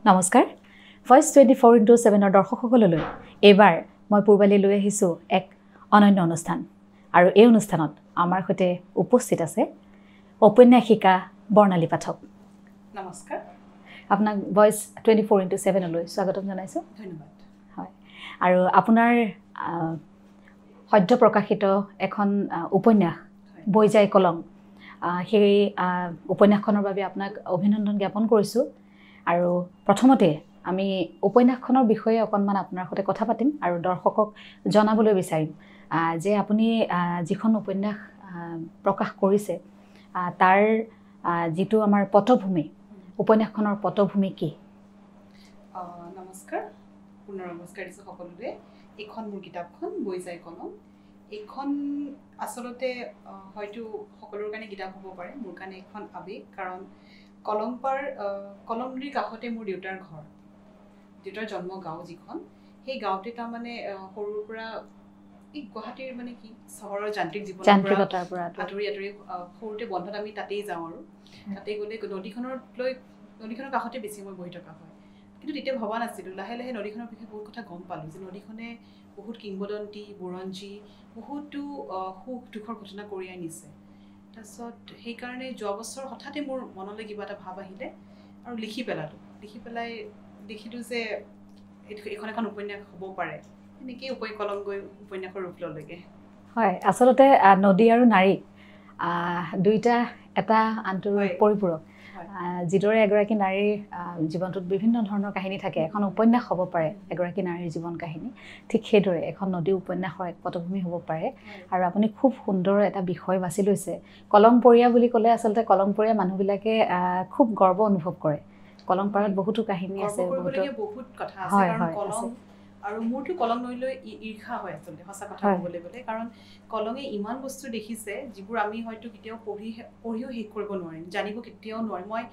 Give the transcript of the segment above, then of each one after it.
নমস্কাৰ voice 24x7 দৰ্শকসকললৈ এবাৰ মই পূৰ্বালি লৈ আহিছো এক অনন্য অনুষ্ঠান আৰু এই অনুষ্ঠানত আমাৰ সৈতে উপস্থিত আছে ঔপন্যাসিকা বৰ্ণালী পাঠক নমস্কাৰ আপোনাক ভয়েস 24x7 লৈ স্বাগতম জনাইছো ধন্যবাদ হয় আৰু আপোনাৰ সদ্য প্ৰকাশিত এখন উপন্যাস বৈ যায় কলম সেই উপন্যাসখনৰ বাবে আপোনাক অভিনন্দন জ্ঞাপন কৰিছো আৰু প্ৰথমতে আমি উপন্যাসখনৰ বিষয়ে অকনমান আপোনাৰ সৈতে কথা পাতিম আৰু দৰ্শকক জনাবলৈ বিচাৰিম যে আপুনি যিখন উপন্যাস প্ৰকাশ কৰিছে তাৰ যেটো আমাৰ পটভূমি উপন্যাসখনৰ পটভূমি কি নমস্কাৰ পুনৰ নমস্কাৰ দিছো সকলোৰে এখন মোৰ কিতাপখন বৈ যায় কলম এখন আসলতে হয়তো সকলোৰ কাৰণে কিতাপ হ'ব পাৰে মোৰ কাৰণে এখন আবেগ কাৰণ কলমৰীৰ কাষতে মোৰ দেউতাৰ ঘৰ দেউতাৰ জন্ম গাঁও যিখন সেই গাঁওতে তাৰ মানে সৰুৰ পৰা এই গুৱাহাটীৰ মানে কি চহৰৰ যান্ত্ৰিক যান্ত্ৰিকতাৰ পৰা আঁতৰি সৰুতে বন্ধত আমি তাতেই যাওঁ আৰু তাতে গ'লে নদীখনৰ কাষতে বেছি মই বহি থকা হয় কিন্তু তেতিয়া ভবা নাছিলোঁ লাহে লাহে নদীখনৰ বিষয়ে বহুত কথা গম পালোঁ যে নদীখনে বহুত কিংবদন্তি বুৰঞ্জী বহুতো সুখ দুখৰ ঘটনা কঢ়িয়াই নিছে তাৰপিছত সেইকাৰণে যোৱা বছৰ হঠাতে মোৰ মনলৈ কিবা এটা ভাৱ আহিলে আৰু লিখি পেলাই দেখিলোঁ যে এইখন এখন উপন্যাস হ'ব পাৰে এনেকেই কলম গৈ উপন্যাসৰ ৰূপ ল'লেগৈ হয় আচলতে নদী আৰু নাৰী দুইটা এটা আনটোৰ পৰিপূৰক যিদৰে এগৰাকী নাৰীৰ জীৱনটোত বিভিন্ন ধৰণৰ কাহিনী থাকে এখন উপন্যাস হ'ব পাৰে এগৰাকী নাৰীৰ জীৱন কাহিনী ঠিক সেইদৰে এখন নদী উপন্যাসৰ এক পটভূমি হ'ব পাৰে আৰু আপুনি খুব সুন্দৰ এটা বিষয় বাছি লৈছে কলমপৰীয়া বুলি ক'লে আচলতে কলমপৰীয়া মানুহবিলাকে খুব গৰ্ব অনুভৱ কৰে কলমপাৰত বহুতো কাহিনী আছে বহুত কথা আছে কাৰণ কলম আৰু মোৰটো কলম লৈ ঈৰ্ষা হয় আচলতে সঁচা কথা ক'বলৈ গ'লে কাৰণ কলমে ইমান বস্তু দেখিছে যিবোৰ আমি হয়তো কেতিয়াও পঢ়িও শেষ কৰিব নোৱাৰিম জানিব কেতিয়াও নোৱাৰিম মই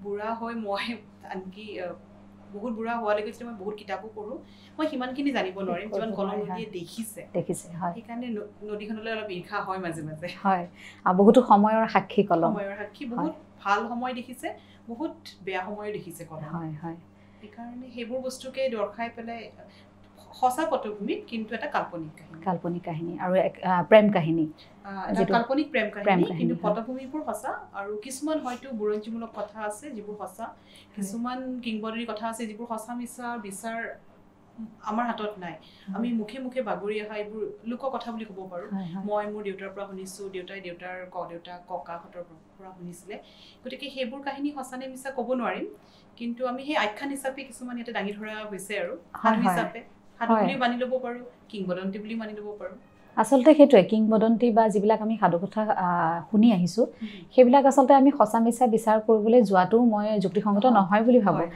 বুঢ়া হৈ মই আনকি বহুত বুঢ়া হোৱালৈকে যেতিয়া মই বহুত কিতাপো পঢ়োঁ মই সিমানখিনি জানিব নোৱাৰিম যিমান কলম নদীয়ে দেখিছে হয় সেইকাৰণে নদীখনলৈ অলপ ঈৰ্ষা হয় মাজে মাজে হয় বহুতো সময়ৰ সাক্ষী কলম বহুত ভাল সময় দেখিছে বহুত বেয়া সময়ো দেখিছে কলম হয় হয় সেইকাৰণে সেইবোৰ বস্তুকে দৰ্শাই পেলাই সঁচা পটভূমিত কিন্তু এটা কাল্পনিক কাহিনী আৰু এক প্ৰেম কাহিনী কাল্পনিক প্ৰেম কাহিনী কিন্তু পটভূমিবোৰ সঁচা আৰু কিছুমান হয়তো বুৰঞ্জীমূলক কথা আছে যিবোৰ সঁচা কিছুমান কিংবদন্তিৰ কথা আছে যিবোৰ সঁচা মিছা বিচাৰ আমাৰ হাতত নাই আমি মুখে মুখে বাগৰি অহা এইবোৰ লোক কথা বুলি ক'ব পাৰোঁ মই মোৰ দেউতাৰ পৰা শুনিছোঁ দেউতাই দেউতাৰ ককাহঁতৰ পৰা শুনিছিলে গতিকে সেইবোৰ কাহিনী সঁচা নে মিছা ক'ব নোৱাৰিম কিন্তু আমি সেই আখ্যান হিচাপে কিছুমান ইয়াতে দাঙি ধৰা হৈছে আৰু সাধু হিচাপে সাধু বুলি মানি ল'ব পাৰোঁ কিংবদন্তি বুলি মানি ল'ব পাৰোঁ আচলতে সেইটোৱে কিংবদন্তি বা যিবিলাক আমি সাধু কথা শুনি আহিছোঁ সেইবিলাক আচলতে আমি সঁচা মিছা বিচাৰ কৰিবলৈ যোৱাটো মই যুক্তিসংগত নহয় বুলি ভাবোঁ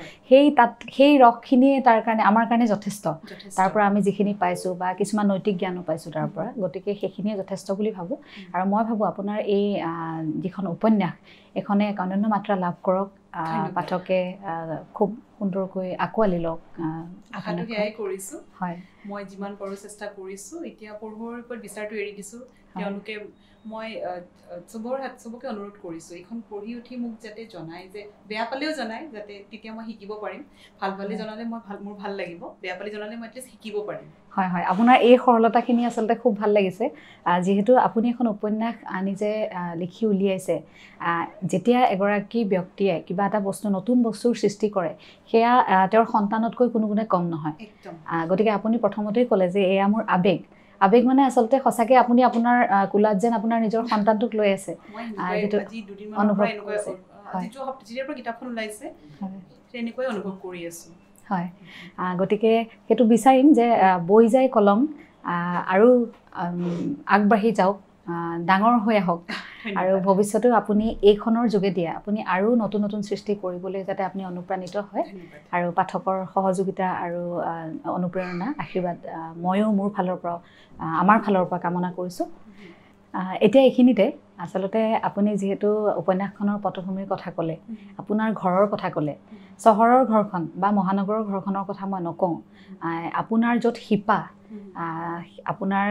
সেই ৰসখিনিয়ে তাৰ কাৰণে আমাৰ কাৰণে যথেষ্ট তাৰ পৰা আমি যিখিনি পাইছোঁ বা কিছুমান নৈতিক জ্ঞানো পাইছোঁ তাৰ পৰা গতিকে সেইখিনিয়ে যথেষ্ট বুলি ভাবোঁ আৰু মই ভাবোঁ আপোনাৰ এই যিখন উপন্যাস এখনে এক অনন্য মাত্ৰা লাভ কৰক পাঠকে খুব সুন্দৰকৈ আঁকোৱালি লওক আশাটো সেয়াই কৰিছোঁ হয় মই যিমান পাৰোঁ চেষ্টা কৰিছোঁ এতিয়া পঢ়ুৱৈৰ ওপৰত বিচাৰটো এৰি দিছোঁ তেওঁলোকে মই চবকে অনুৰোধ কৰিছোঁ এইখন পঢ়ি উঠি মোক যাতে জনায় যে বেয়া পালেও জনায় যাতে তেতিয়া মই শিকিব পাৰিম ভাল পালে জনালে মোৰ ভাল লাগিব বেয়া পালে জনালে মই এটলিষ্ট শিকিব পাৰিম হয় হয় আপোনাৰ এই সৰলতাখিনি আচলতে খুব ভাল লাগিছে যিহেতু আপুনি এখন উপন্যাস নিজে লিখি উলিয়াইছে যেতিয়া এগৰাকী ব্যক্তিয়ে কিবা এটা বস্তু নতুন বস্তুৰ সৃষ্টি কৰে সেয়া তেওঁৰ সন্তানতকৈ কোনো গুণে কম নহয় গতিকে আপুনি প্ৰথমতেই ক'লে যে এয়া মোৰ আবেগ মানে আচলতে সঁচাকৈ আপুনি আপোনাৰ কোলাত যেন আপোনাৰ নিজৰ সন্তানটোক লৈ আছে কিতাপখন ওলাইছে তেনেকুৱাই অনুভৱ কৰি আছোঁ হয় গতিকে সেইটো বিচাৰিম যে বৈ যায় কলম আৰু আগবাঢ়ি যাওক ডাঙৰ হৈ আহক আৰু ভৱিষ্যতেও আপুনি এইখনৰ যোগেদিয়ে আপুনি আৰু নতুন নতুন সৃষ্টি কৰিবলৈ যাতে আপুনি অনুপ্ৰাণিত হয় আৰু পাঠকৰ সহযোগিতা আৰু অনুপ্ৰেৰণা আশীৰ্বাদ ময়ো মোৰ ফালৰ পৰা আমাৰ ফালৰ পৰা কামনা কৰিছোঁ এতিয়া এইখিনিতে আচলতে আপুনি যিহেতু উপন্যাসখনৰ পটভূমিৰ কথা ক'লে আপোনাৰ ঘৰৰ কথা ক'লে চহৰৰ ঘৰখন বা মহানগৰৰ ঘৰখনৰ কথা মই নকওঁ আপোনাৰ য'ত শিপা আপোনাৰ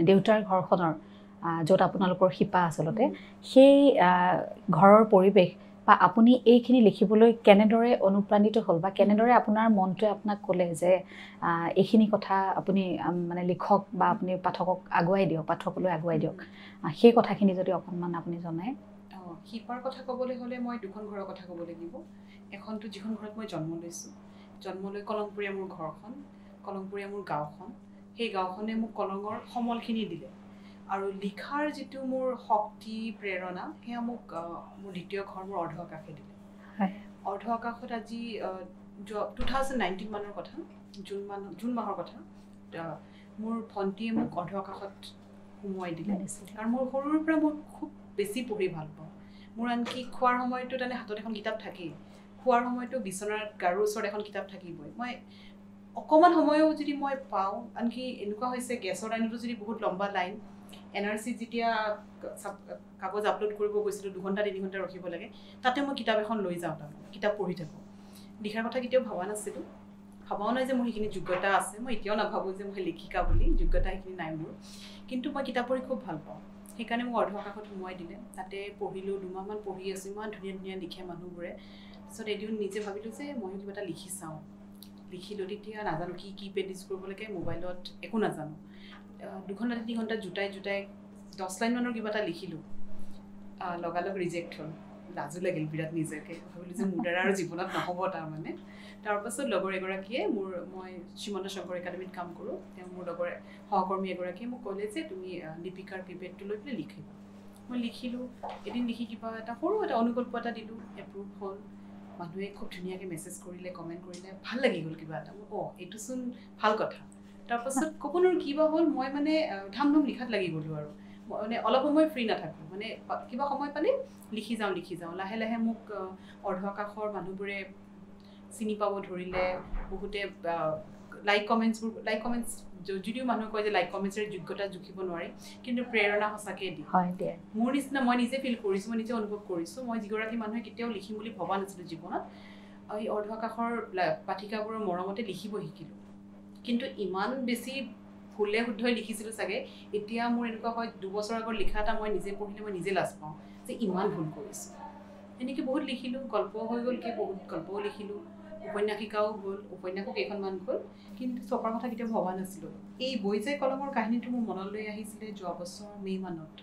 দেউতাৰ ঘৰখনৰ য'ত আপোনালোকৰ শিপা আচলতে সেই ঘৰৰ পৰিৱেশ বা আপুনি এইখিনি লিখিবলৈ কেনেদৰে অনুপ্ৰাণিত হ'ল বা কেনেদৰে আপোনাৰ মনটোৱে আপোনাক ক'লে যে এইখিনি কথা আপুনি মানে লিখক বা আপুনি পাঠকক আগুৱাই দিয়ক, পাঠকলৈ আগুৱাই দিয়ক, সেই কথাখিনি যদি অকণমান আপুনি জনায়। শিপাৰ কথা ক'বলৈ হ'লে মই দুখন ঘৰৰ কথা ক'ব লাগিব। এখনটো যিখন ঘৰত মই জন্ম লৈছোঁ, জন্ম লৈ কলংপুৰীয়া মোৰ ঘৰখন, কলংপুৰীয়া মোৰ গাঁওখন, সেই গাঁওখনে মোক কলঙৰ সমলখিনি দিলে। আৰু লিখাৰ যিটো মোৰ শক্তি প্ৰেৰণা সেয়া মোক মোৰ দ্বিতীয় ঘৰ মোৰ অৰ্ধ আকাশে দিলে। অৰ্ধ আকাশত আজি 2019 মানৰ কথা, জুন মাহৰ কথা, মোৰ ভণ্টিয়ে মোক অৰ্ধ আকাশত সোমোৱাই দিলে। কাৰণ মোৰ সৰুৰ পৰা মই খুব বেছি পঢ়ি ভাল পাওঁ। মোৰ আনকি খোৱাৰ সময়তো তেনে হাতত এখন কিতাপ থাকেই, খোৱাৰ সময়তো বিচনাৰ গাৰুৰ ওচৰত এখন কিতাপ থাকিবই। মই অকণমান সময়ো যদি মই পাওঁ, আনকি এনেকুৱা হৈছে গেছৰ লাইনতো যদি বহুত লম্বা লাইন, NRC যেতিয়া কাগজ আপলোড কৰিব গৈছিলোঁ 2 ঘণ্টা 3 ঘণ্টা ৰখিব লাগে, তাতে মই কিতাপ এখন লৈ যাওঁ, তাৰমানে কিতাপ পঢ়ি থাকোঁ। লিখাৰ কথা কেতিয়াও ভবা নাছিলোঁ, ভাবাও নাই যে মোৰ সেইখিনি যোগ্যতা আছে। মই এতিয়াও নাভাবোঁ যে মই লিখিকা বুলি, যোগ্যতা সেইখিনি নাই মোৰ। কিন্তু মই কিতাপ পঢ়ি খুব ভাল পাওঁ, সেইকাৰণে মোক অৰ্ধ আকাশত সোমোৱাই দিলে। তাতে পঢ়িলোঁ, 2 মাহমান পঢ়ি আছোঁ, ইমান ধুনীয়া ধুনীয়া লিখে মানুহবোৰে। তাৰপিছত এদিন নিজে ভাবিলোঁ যে ময়ো কিবা এটা লিখি চাওঁ। লিখিলোঁ, তেতিয়া নাজানো কি পেডিছ কৰিব লাগে, মোবাইলত একো নাজানো। 2 ঘণ্টা 3 ঘণ্টা জোটাই 10 লাইনমানৰ কিবা এটা লিখিলোঁ, লগালগ ৰিজেক্ট হ'ল। লাজো লাগিল বিৰাট নিজকে, ভাবিলোঁ যে মোৰ দ্বাৰা আৰু জীৱনত নহ'ব তাৰমানে। তাৰপাছত লগৰ এগৰাকীয়ে মই শ্ৰীমন্ত শংকৰ একাডেমীত কাম কৰোঁ, তেওঁ মোৰ লগৰ সহকৰ্মী এগৰাকীয়ে মোক ক'লে যে তুমি দীপিকাৰ কিপেডটো লৈ পেলাই লিখিবা। মই লিখিলোঁ, এদিন লিখি কিবা এটা সৰু এটা অনুকল্প এটা দিলোঁ, এপ্ৰুভ হ'ল। মানুহে খুব ধুনীয়াকৈ মেছেজ কৰিলে, কমেণ্ট কৰিলে, ভাল লাগি গ'ল কিবা এটা। এইটোচোন ভাল কথা। তাৰপাছত ক'বলৈ কিবা হ'ল, মই মানে ধাম লিখাত লাগি গ'লোঁ আৰু মানে অলপ সময় ফ্ৰী নাথাকোঁ, মানে কিবা সময় পালে লিখি যাওঁ। লাহে লাহে মোক অৰ্ধ আকাশৰ মানুহবোৰে চিনি পাব ধৰিলে। বহুতে লাইক কমেণ্টছ যদিও মানুহে কয় যে লাইক কমেণ্টছৰ যোগ্যতা জুখিব নোৱাৰি, কিন্তু প্ৰেৰণা সঁচাকৈ দিয়ে। মোৰ নিচিনা মই নিজে ফিল কৰিছোঁ, মই নিজে অনুভৱ কৰিছোঁ। মই যিগৰাকী মানুহে কেতিয়াও লিখিম বুলি ভবা নাছিলোঁ জীৱনত, এই অৰ্ধ আকাশৰ পাঠিকাবোৰৰ মৰমতে লিখিব শিকিলোঁ। কিন্তু ইমান বেছি ভুলে শুদ্ধই লিখিছিলোঁ চাগে, এতিয়া মোৰ এনেকুৱা হয় 2 বছৰ আগৰ লিখা এটা মই নিজে পঢ়িলে মই নিজে লাজ পাওঁ যে ইমান ভুল কৰিছোঁ। এনেকৈ বহুত লিখিলোঁ, গল্প হৈ গ'ল, বহুত গল্পও লিখিলোঁ, উপন্যাসিকাও হ'ল, উপন্যাসো কেইখনমান হ'ল। কিন্তু ছপাৰ কথা কেতিয়াও ভবা নাছিলোঁ। এই বৈ যায় কলমৰ কাহিনীটো মোৰ মনলৈ আহিছিলে যোৱা বছৰ মে' মানত।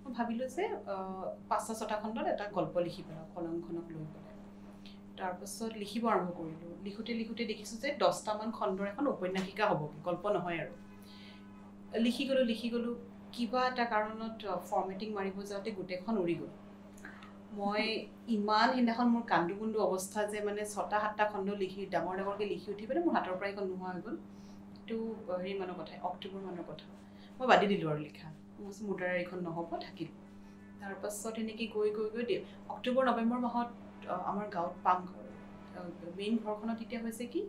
মই ভাবিলোঁ যে 5-6টা খণ্ডত এটা গল্প লিখি পেলাওঁ কলমখনক লৈ পেলাই। তাৰপাছত লিখিব আৰম্ভ কৰিলোঁ। লিখোঁতে দেখিছোঁ যে 10টামান খণ্ডৰ এখন উপন্যাসিকা হ'বগৈ, গল্প নহয় আৰু। লিখি গ'লোঁ, কিবা এটা কাৰণত ফৰ্মেটিং মাৰিব যাওঁতে গোটেইখন উৰি গ'ল। মই ইমান সেইদিনাখন মোৰ কান্দুকুন্দু অৱস্থা যে মানে 6টা-7টা খণ্ড লিখি ডাঙৰকৈ লিখি উঠি পেলাই মোৰ হাতৰ পৰা এখন নোহোৱা হৈ গ'ল। এইটো মানৰ কথা, অক্টোবৰ মানৰ কথা। মই বাদি দিলোঁ আৰু লিখা, মোৰ দ্বাৰা এইখন নহ'ব, থাকিল। তাৰপাছত এনেকৈ গৈ অক্টোবৰ নৱেম্বৰ মাহত আমাৰ গাঁৱত পামঘৰ, মেইন ঘৰখনত এতিয়া হৈছে কি,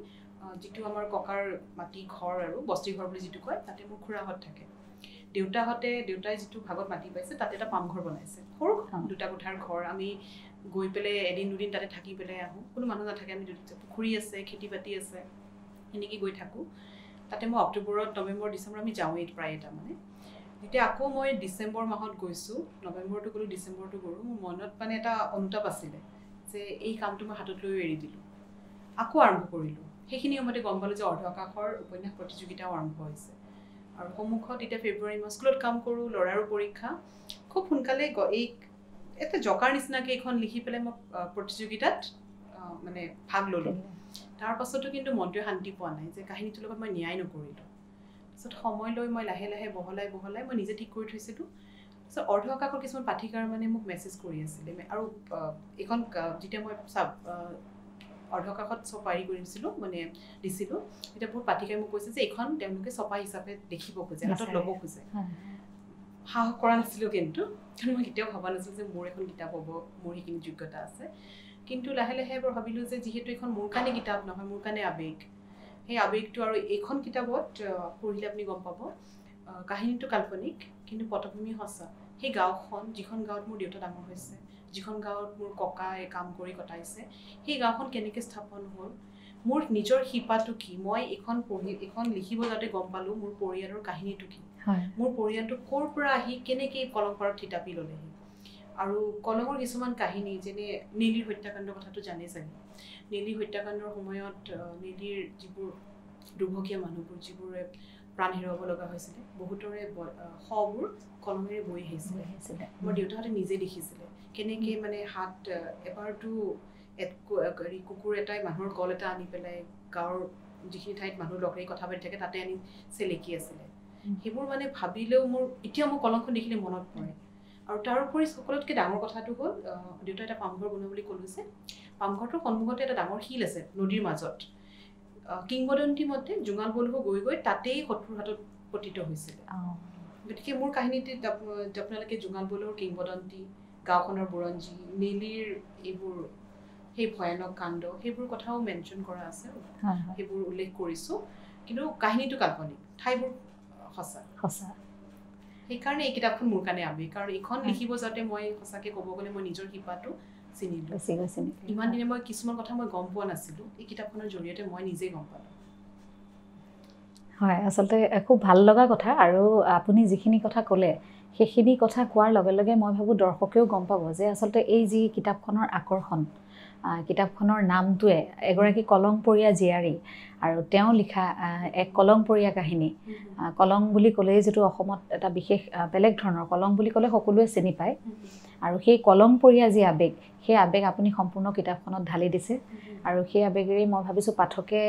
যিটো আমাৰ ককাৰ মাটি ঘৰ আৰু বস্তি ঘৰ বুলি যিটো কয়, তাতে মোৰ খুৰাহঁত থাকে। দেউতাই যিটো ভাগত মাটি পাইছে তাতে এটা পামঘৰ বনাইছে, সৰু 2টা কোঠাৰ ঘৰ। আমি গৈ পেলাই এদিন 2 দিন তাতে থাকি পেলাই আহোঁ, কোনো মানুহ নাথাকে। আমি পুখুৰী আছে, খেতি বাতি আছে, সেনেকৈ গৈ থাকোঁ। তাতে মই অক্টোবৰত, নৱেম্বৰ, ডিচেম্বৰ আমি যাওঁৱেই প্ৰায় এটা মানে। যেতিয়া আকৌ মই ডিচেম্বৰ মাহত গৈছোঁ, নৱেম্বৰটো গ'লোঁ, ডিচেম্বৰটো গ'লোঁ, মোৰ মনত মানে এটা অনুতাপ আছিলে যে এই কামটো মই হাতত লৈ এৰি দিলোঁ। আকৌ আৰম্ভ কৰিলোঁ। সেইখিনি সময়তে গম পালোঁ যে অৰ্ধ আকাশৰ উপন্যাস প্ৰতিযোগিতাও আৰম্ভ হৈছে। আৰু সন্মুখত এতিয়া ফেব্ৰুৱাৰী মাহ, স্কুলত কাম কৰোঁ, ল'ৰাৰো পৰীক্ষা। খুব সোনকালে এটা জকাৰ নিচিনাকৈ এইখন লিখি পেলাই মই প্ৰতিযোগিতাত মানে ভাগ ল'লোঁ। তাৰ পাছতো কিন্তু মনটোৱে শান্তি পোৱা নাই যে কাহিনীটোৰ লগত মই ন্যায় নকৰিলোঁ। তাৰপিছত সময় লৈ মই লাহে লাহে বহলাই মই নিজে ঠিক কৰি থৈছিলোঁ। তাৰপিছত অৰ্ধ আকাশৰ কিছুমান পাঠিকাৰ মানে মোক মেছেজ কৰি আছিলে, আৰু এইখন যেতিয়া মই অৰ্ধ আকাশত ছপাই কৰিছিলোঁ মানে দিছিলোঁ, তেতিয়া বহুত পাঠিকাই মোক কৈছে যে এইখন তেওঁলোকে ছপা হিচাপে দেখিব খোজে, হাতত ল'ব খোজে। সাহস কৰা নাছিলোঁ, কিন্তু কাৰণ মই কেতিয়াও ভবা নাছিলোঁ যে মোৰ এখন কিতাপ হ'ব, মোৰ সেইখিনি যোগ্যতা আছে। কিন্তু লাহে লাহে এবাৰ ভাবিলোঁ যে যিহেতু এইখন মোৰ কাৰণে কিতাপ নহয়, মোৰ কাৰণে আৱেগ, সেই আৱেগটো আৰু এইখন কিতাপত পঢ়িলে আপুনি গম পাব, কাহিনীটো কাল্পনিক কিন্তু পটভূমি সঁচা। সেই গাঁওখন, যিখন গাঁৱত মোৰ দেউতা ডাঙৰ হৈছে, যিখন গাঁৱত মোৰ ককাই কাম কৰি কটাইছে, সেই গাঁওখন কেনেকৈ স্থাপন হ'ল, মোৰ নিজৰ শিপাটো কি, মই এইখন লিখিব যাওঁতে গম পালোঁ মোৰ পৰিয়ালৰ কাহিনীটো কি, মোৰ পৰিয়ালটো ক'ৰ পৰা আহি কেনেকৈ কলম পাৰত থিতাপি ল'লেহি। আৰু কলমৰ কিছুমান কাহিনী যেনে নীলিৰ হত্যাকাণ্ডৰ কথাটো জানেই চাগে নীলিৰ হত্যাকাণ্ডৰ সময়ত নীলিৰ যিবোৰ দুৰ্ভগীয়া মানুহবোৰ যিবোৰে প্ৰাণ হেৰুৱাব লগা হৈছিলে বহুতৰে শবোৰ কলমেৰে বৈ আহিছিলে মোৰ দেউতাহঁতে নিজে দেখিছিলে কেনেকৈ মানে হাত এবাৰতো কুকুৰ এটাই মানুহৰ গল এটা আনি পেলাই গাঁৱৰ যিখিনি ঠাইত মানুহ লগৰি কথা পাতি থাকে তাতে আনি চেলেকি আছিলে সেইবোৰ মানে ভাবিলেও মোৰ এতিয়া মোৰ কলমখন দেখিলে মনত পৰে আৰু তাৰোপৰি সকলোতকৈ ডাঙৰ কথাটো হ'ল দেউতাই এটা পামঘৰ বনোৱা বুলি ক'লো যে পামঘৰটোৰ সন্মুখতে এটা ডাঙৰ শিল আছে নদীৰ মাজত কিংবদন্তি মতে জোঙাল বলহু গৈ গৈ তাতেই শত্ৰুৰ হাতত পতিত হৈছিলে গতিকে মোৰ কাহিনীটিত আপোনালোকে জোঙাল বলহুৰ কিংবদন্তি গাঁওখনৰ বুৰঞ্জী নীলিৰ এইবোৰ সেই ভয়ানক কাণ্ড সেইবোৰ কথাও মেনশ্যন কৰা আছে সেইবোৰ উল্লেখ কৰিছোঁ কিন্তু কাহিনীটো কাল্পনিক ঠাইবোৰ সঁচা সঁচা সেইকাৰণে এই কিতাপখন মোৰ কাৰণে আবেগ কাৰণ এইখন লিখিব যাওঁতে মই সঁচাকৈ ক'ব গ'লে মই নিজৰ শিপাটো চিনিলোঁ ইমান দিনে মই কিছুমান কথা মই গম পোৱা নাছিলোঁ এই কিতাপখনৰ জৰিয়তে মই নিজেই গম পালোঁ হয় আচলতে খুব ভাল লগা কথা আৰু আপুনি যিখিনি কথা ক'লে সেইখিনি কথা কোৱাৰ লগে লগে মই ভাবোঁ দৰ্শকেও গম পাব যে আচলতে এই যি কিতাপখনৰ আকৰ্ষণ কিতাপখনৰ নামটোৱে এগৰাকী কলংপৰীয়া জীয়াৰী আৰু তেওঁ লিখা এক কলংপৰীয়া কাহিনী কলং বুলি ক'লেই যিটো অসমত এটা বিশেষ বেলেগ ধৰণৰ কলং বুলি ক'লে সকলোৱে চিনি পায় আৰু সেই কলংপৰীয়া যি আৱেগ সেই আৱেগ আপুনি সম্পূৰ্ণ কিতাপখনত ঢালি দিছে আৰু সেই আৱেগেৰে মই ভাবিছোঁ পাঠকে